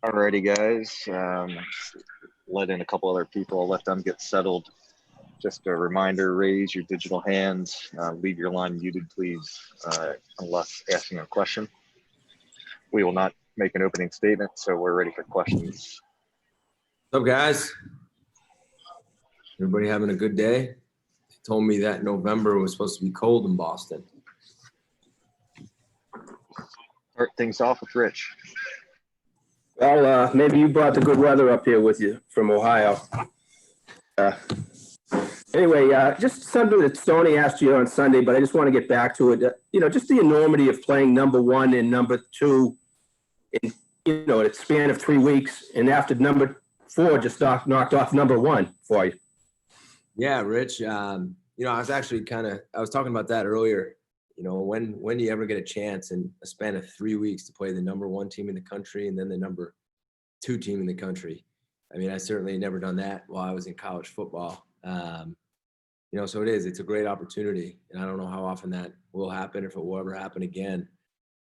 Alrighty, guys. Let in a couple other people. I'll let them get settled. Just a reminder, raise your digital hands. Leave your line muted, please, unless asking a question. We will not make an opening statement, so we're ready for questions. What's up, guys? Everybody having a good day? They told me that November was supposed to be cold in Boston. Start things off with Rich. Well, maybe you brought the good weather up here with you from Ohio. Anyway, just something that Stoney asked you on Sunday, but I just want to get back to it. Just the enormity of playing number one and number two in, a span of 3 weeks, and after number four just knocked off number one for you. Yeah, Rich. I was actually I was talking about that earlier. When do you ever get a chance in a span of 3 weeks to play the number one team in the country and then the number two team in the country? I mean, I certainly never done that while I was in college football. So it's a great opportunity, and I don't know how often that will happen, if it will ever happen again.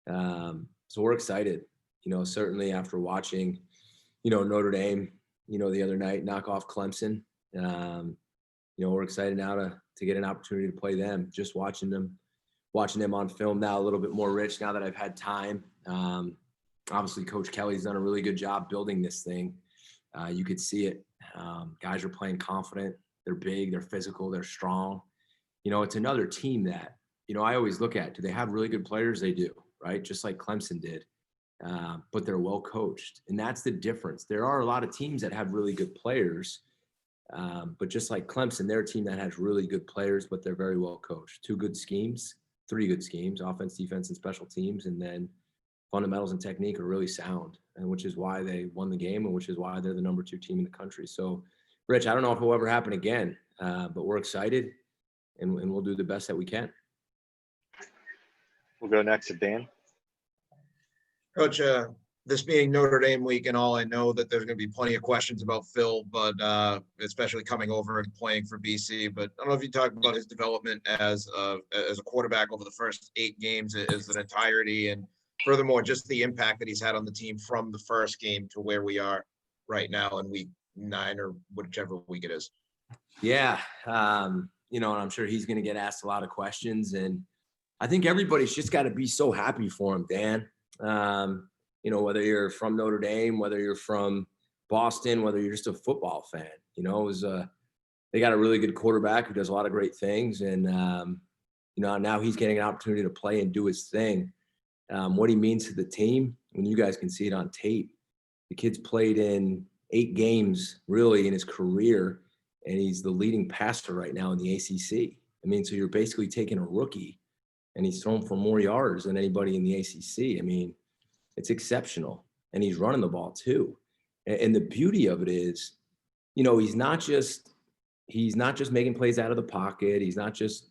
So we're excited, certainly after watching, Notre Dame, the other night knock off Clemson. We're excited now to get an opportunity to play them. Just watching them on film now a little bit more, Rich, now that I've had time. Obviously, Coach Kelly's done a really good job building this thing. You could see it. Guys are playing confident. They're big, they're physical, they're strong. It's another team that, I always look at, do they have really good players? They do, right? Just like Clemson did. But they're well coached. And that's the difference. There are a lot of teams that have really good players. But just like Clemson, they're a team that has really good players, but they're very well coached. 3 good schemes, offense, defense, and special teams. And then fundamentals and technique are really sound, and which is why they won the game, and which is why they're the number 2 team in the country. So, Rich, I don't know if it will ever happen again, but we're excited, and we'll do the best that we can. We'll go next to Dan. Coach, this being Notre Dame week and all, I know that there's going to be plenty of questions about Phil, but especially coming over and playing for BC. But I don't know if you talk about his development as a quarterback over the first 8 games as an entirety, and furthermore, just the impact that he's had on the team from the first game to where we are right now in week 9 or whichever week it is. Yeah, and I'm sure he's going to get asked a lot of questions, and I think everybody's just got to be so happy for him, Dan. Whether you're from Notre Dame, whether you're from Boston, whether you're just a football fan, they got a really good quarterback who does a lot of great things. And, now he's getting an opportunity to play and do his thing. What he means to the team, when you guys can see it on tape, the kid's played in 8 games really in his career, and he's the leading passer right now in the ACC. I mean, so you're basically taking a rookie and he's thrown for more yards than anybody in the ACC. I mean, it's exceptional. And he's running the ball too. And the beauty of it is, he's not just making plays out of the pocket. He's not just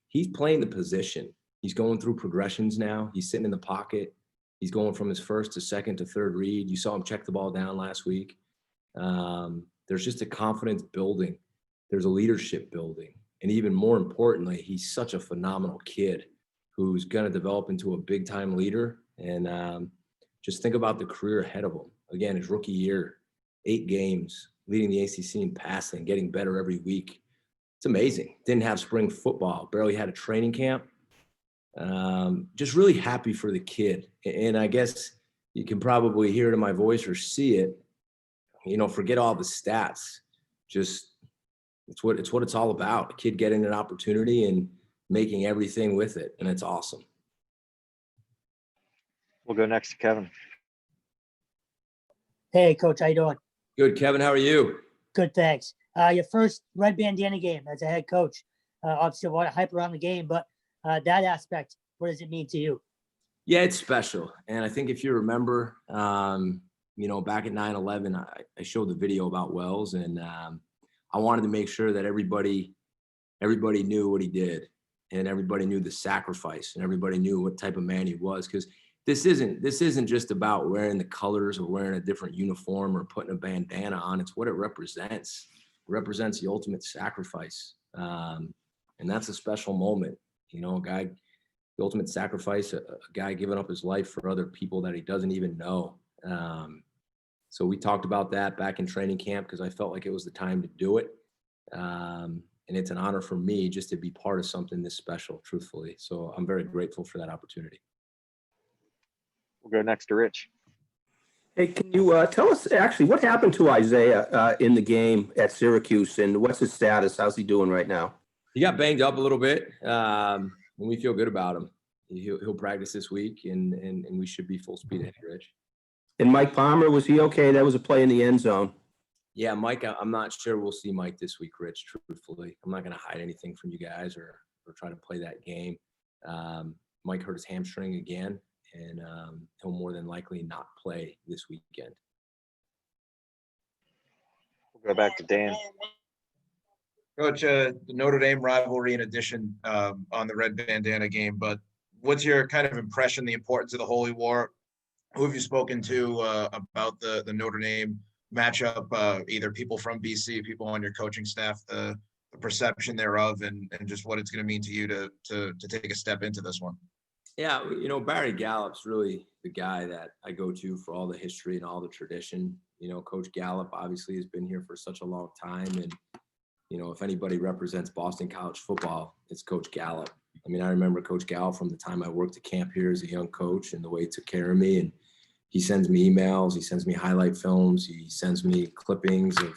he's playing the position. He's going through progressions now. He's sitting in the pocket. He's going from his first to second to third read. You saw him check the ball down last week. There's just a confidence building. There's a leadership building. And even more importantly, he's such a phenomenal kid who's going to develop into a big-time leader. And just think about the career ahead of him. Again, his rookie year, 8 games, leading the ACC in passing, getting better every week. It's amazing. Didn't have spring football, barely had a training camp. Just really happy for the kid. And I guess you can probably hear it in my voice or see it. Forget all the stats. Just it's what it's all about. A kid getting an opportunity and making everything with it, and it's awesome. We'll go next to Kevin. Hey, Coach, how you doing? Good, Kevin. How are you? Good, thanks. Your first Redband Danny game as a head coach. Obviously, a lot of hype around the game, but that aspect, what does it mean to you? Yeah, it's special. And I think if you remember, back at 9/11, I showed the video about Wells, and I wanted to make sure that everybody knew what he did, and everybody knew the sacrifice, and everybody knew what type of man he was. Because this isn't just about wearing the colors or wearing a different uniform or putting a bandana on. It's what it represents. It represents the ultimate sacrifice. And that's a special moment. A guy, the ultimate sacrifice, a guy giving up his life for other people that he doesn't even know. So we talked about that back in training camp because I felt like it was the time to do it. And it's an honor for me just to be part of something this special, truthfully. So I'm very grateful for that opportunity. We'll go next to Rich. Hey, can you tell us actually what happened to Isaiah in the game at Syracuse, and what's his status? How's he doing right now? He got banged up a little bit, and we feel good about him. He'll practice this week, and we should be full speed ahead, Rich. And Mike Palmer, was he okay? That was a play in the end zone. Yeah, Mike, I'm not sure we'll see Mike this week, Rich, truthfully. I'm not going to hide anything from you guys or try to play that game. Mike hurt his hamstring again, and he'll more than likely not play this weekend. We'll go back to Dan. Coach, the Notre Dame rivalry in addition on the Redband Danny game, but what's your kind of impression, the importance of the Holy War? Who have you spoken to about the Notre Dame matchup, either people from BC, people on your coaching staff, the perception thereof, and just what it's going to mean to you to take a step into this one? Yeah, Barry Gallup's really the guy that I go to for all the history and all the tradition. Coach Gallup obviously has been here for such a long time, and if anybody represents Boston college football, it's Coach Gallup. I mean, I remember Coach Gallup from the time I worked at camp here as a young coach and the way he took care of me. And he sends me emails, he sends me highlight films, he sends me clippings of,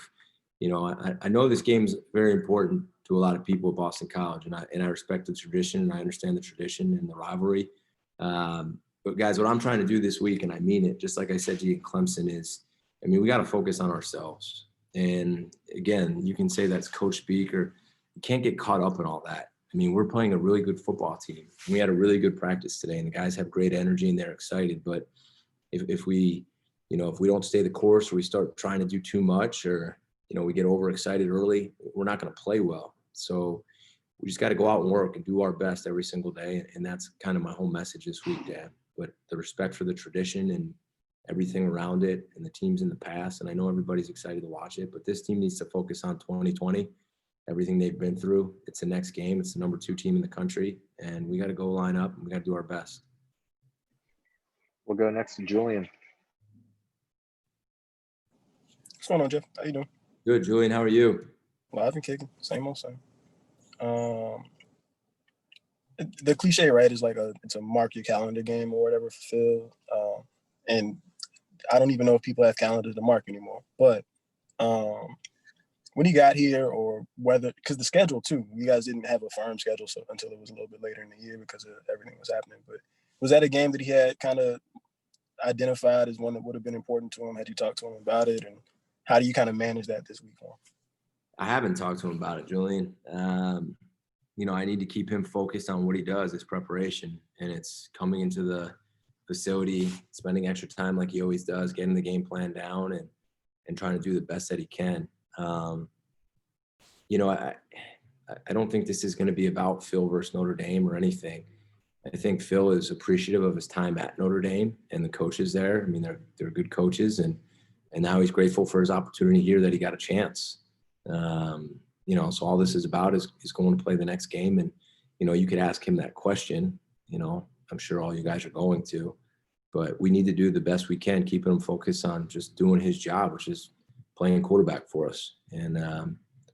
I know this game's very important to a lot of people at Boston College, and I respect the tradition, and I understand the tradition and the rivalry. But guys, what I'm trying to do this week, and I mean it, just like I said to you in Clemson, is, we got to focus on ourselves. And again, you can say that's coach speak, or you can't get caught up in all that. We're playing a really good football team. We had a really good practice today, and the guys have great energy and they're excited. But if we don't stay the course, or we start trying to do too much, or, we get overexcited early, we're not going to play well. So we just got to go out and work and do our best every single day. And that's kind of my whole message this week, Dan. But the respect for the tradition and everything around it and the teams in the past. And I know everybody's excited to watch it, but this team needs to focus on 2020, everything they've been through. It's the next game. It's the number 2 team in the country, and we got to go line up and we got to do our best. We'll go next to Julian. What's going on, Jeff? How you doing? Good, Julian. How are you? Live and kicking. Same old same. The cliche, right, is like it's a mark your calendar game or whatever for Phil. And I don't even know if people have calendars to mark anymore. But when he got here, or whether, because the schedule too, you guys didn't have a firm schedule until it was a little bit later in the year because of everything was happening. But was that a game that he had kind of identified as one that would have been important to him? Had you talked to him about it? And how do you kind of manage that this week? I haven't talked to him about it, Julian. I need to keep him focused on what he does, his preparation, and it's coming into the facility, spending extra time like he always does, getting the game plan down and trying to do the best that he can. I don't think this is going to be about Phil versus Notre Dame or anything. I think Phil is appreciative of his time at Notre Dame and the coaches there. They're good coaches, and now he's grateful for his opportunity here that he got a chance. So all this is about is going to play the next game. And, you could ask him that question, I'm sure all you guys are going to, but we need to do the best we can, keeping him focused on just doing his job, which is playing quarterback for us. And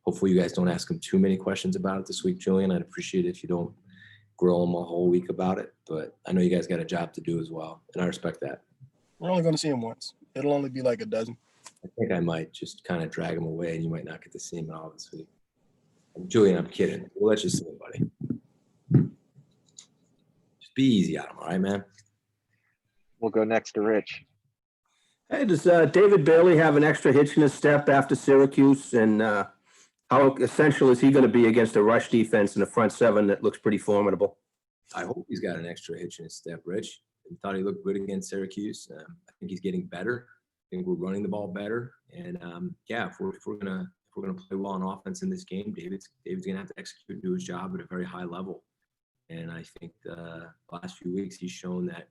hopefully you guys don't ask him too many questions about it this week, Julian. I'd appreciate it if you don't grill him a whole week about it, but I know you guys got a job to do as well, and I respect that. We're only going to see him once. It'll only be like a dozen. I think I might just kind of drag him away, and you might not get to see him at all this week. Julian, I'm kidding. We'll let you see him, buddy. Just be easy on him, all right, man? We'll go next to Rich. Hey, does David Bailey have an extra hitch in his step after Syracuse? And how essential is he going to be against a rush defense in the front seven that looks pretty formidable? I hope he's got an extra hitch in his step, Rich. I thought he looked good against Syracuse. I think he's getting better. I think we're running the ball better. And if we're gonna play well on offense in this game, David's gonna have to execute and do his job at a very high level. And I think the last few weeks he's shown that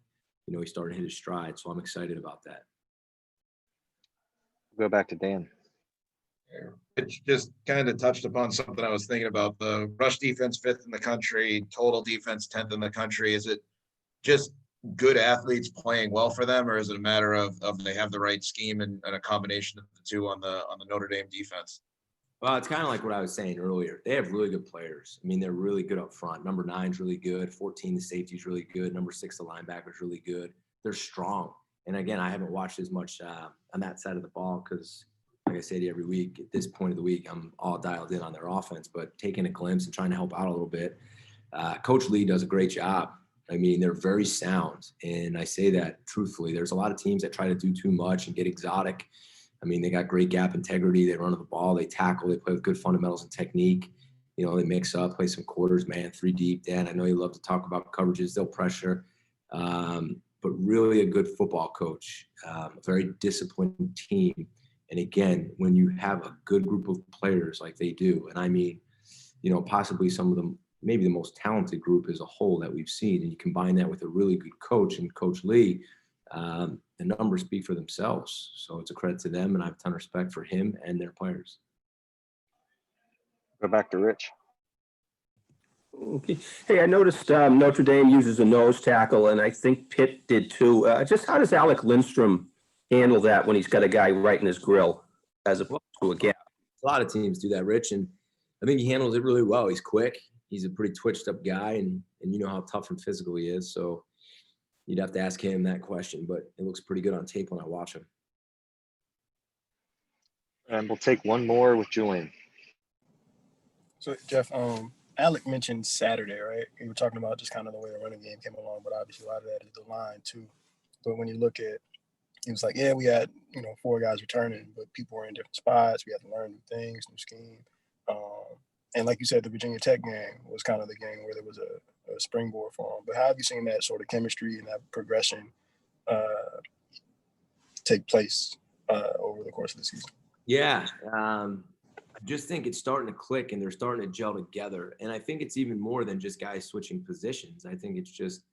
he's starting to hit his stride. So I'm excited about that. We'll go back to Dan. It just kind of touched upon something I was thinking about. The rush defense 5th in the country, total defense 10th in the country. Is it just good athletes playing well for them, or is it a matter of they have the right scheme and a combination of the two on the Notre Dame defense? Well, it's kind of like what I was saying earlier. They have really good players. I mean, they're really good up front. Number 9's really good. 14, the safety's really good. Number 6, the linebacker's really good. They're strong. And again, I haven't watched as much on that side of the ball because, like I say to you every week, at this point of the week, I'm all dialed in on their offense. But taking a glimpse and trying to help out a little bit, Coach Lee does a great job. I mean, they're very sound. And I say that truthfully. There's a lot of teams that try to do too much and get exotic. I mean, they got great gap integrity. They run the ball. They tackle. They play with good fundamentals and technique. You know, they mix up, play some quarters, man, 3 deep. Dan, I know you love to talk about coverages. They'll pressure. But really a good football coach, a very disciplined team. And again, when you have a good group of players like they do, and I mean, you know, possibly some of them, maybe the most talented group as a whole that we've seen, and you combine that with a really good coach and Coach Lee, the numbers speak for themselves. So it's a credit to them, and I have a ton of respect for him and their players. Go back to Rich. Okay. Hey, I noticed Notre Dame uses a nose tackle, and I think Pitt did too. Just how does Alec Lindstrom handle that when he's got a guy right in his grill as opposed to a gap? A lot of teams do that, Rich, and I think he handles it really well. He's quick. He's a pretty twitched up guy, and you know how tough and physical he is. So you'd have to ask him that question, but it looks pretty good on tape when I watch him. And we'll take one more with Julian. So Jeff, Alec mentioned Saturday, right? We were talking about just kind of the way the running game came along, but obviously a lot of that is the line too. But when you look at, he was like, yeah, we had, 4 guys returning, but people were in different spots. We had to learn new things, new scheme. And like you said, the Virginia Tech game was kind of the game where there was a springboard for them. But how have you seen that sort of chemistry and that progression take place over the course of the season? Yeah. I just think it's starting to click and they're starting to gel together. And I think it's even more than just guys switching positions. I think it's just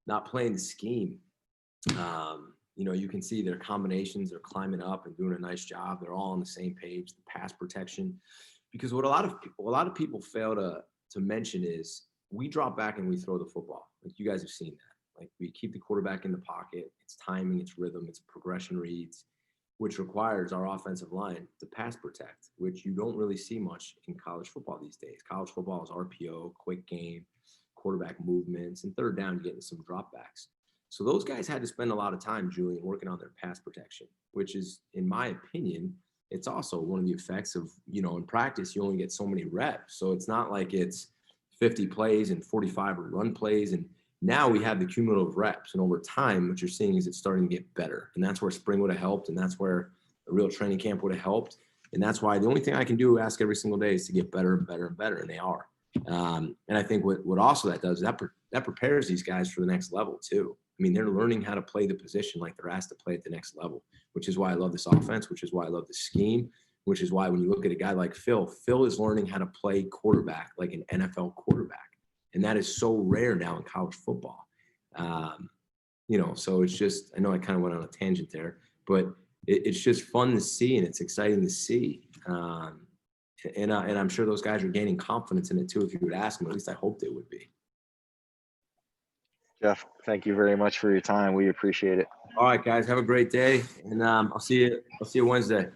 not playing the scheme. You can see their combinations, they're climbing up and doing a nice job. They're all on the same page, the pass protection. Because what a lot of people fail to mention is we drop back and we throw the football. Like you guys have seen that. Like we keep the quarterback in the pocket. It's timing, it's rhythm, it's progression reads, which requires our offensive line to pass protect, which you don't really see much in college football these days. College football is RPO, quick game, quarterback movements, and third down, getting some dropbacks. So those guys had to spend a lot of time, Julian, working on their pass protection, which is, in my opinion, it's also one of the effects of, in practice, you only get so many reps. So it's not like it's 50 plays and 45 run plays. And now we have the cumulative reps. And over time, what you're seeing is it's starting to get better. And that's where spring would have helped. And that's where a real training camp would have helped. And that's why the only thing I can do, ask every single day, is to get better and better and better. And they are. And I think what also that does, that prepares these guys for the next level too. I mean, they're learning how to play the position like they're asked to play at the next level, which is why I love this offense, which is why I love the scheme, which is why when you look at a guy like Phil is learning how to play quarterback like an NFL quarterback. And that is so rare now in college football. So it's just, I know I kind of went on a tangent there, but it's just fun to see and it's exciting to see. And I'm sure those guys are gaining confidence in it too. If you would ask them, at least I hope they would be. Jeff, thank you very much for your time. We appreciate it. All right, guys, have a great day, and I'll see you Wednesday.